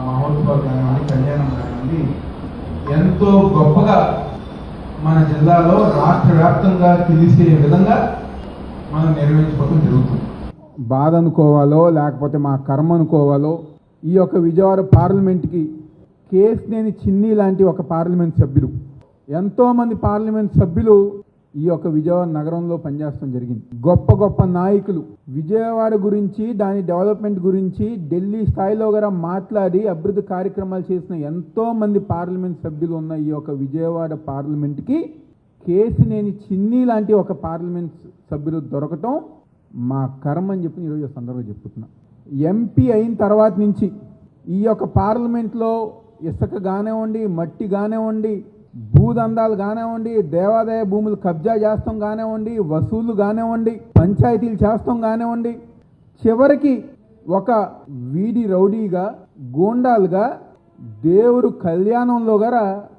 మహోత్సవాలు కానివ్వండి, కళ్యాణం కానివ్వండి ఎంతో గొప్పగా మన జిల్లాలో రాష్ట్ర వ్యాప్తంగా తెలిసే విధంగా మనం నిర్వహించుకోవడం జరుగుతుంది. బాధ అనుకోవాలో లేకపోతే మా కర్మ అనుకోవాలో, ఈ యొక్క విజయవాడ పార్లమెంట్కి కేసినేని చిన్ని లాంటి ఒక పార్లమెంట్ సభ్యులు, ఎంతోమంది పార్లమెంట్ సభ్యులు ఈ యొక్క విజయవాడ నగరంలో పనిచేయడం జరిగింది. గొప్ప గొప్ప నాయకులు విజయవాడ గురించి, దాని డెవలప్మెంట్ గురించి ఢిల్లీ స్థాయిలో కూడా మాట్లాడి అభివృద్ధి కార్యక్రమాలు చేసిన ఎంతోమంది పార్లమెంట్ సభ్యులు ఉన్న ఈ యొక్క విజయవాడ పార్లమెంట్కి కేసినేని చిన్ని లాంటి ఒక పార్లమెంట్ సభ్యులు దొరకటం మా కర్మ అని చెప్పి ఈరోజు సందర్భంగా చెప్తున్నా. ఎంపీ అయిన తర్వాత నుంచి ఈ యొక్క పార్లమెంట్లో ఇసుక కానివ్వండి, మట్టి కానివ్వండి, భూదందాలు కానివ్వండి, దేవాదాయ భూములు కబ్జా చేస్తాం కానివ్వండి, వసూళ్లు కానివ్వండి, పంచాయతీలు చేస్తాం కానివ్వండి, చివరికి ఒక వీడి రౌడీగా, గూండాలుగా దేవుడు కళ్యాణంలో గారా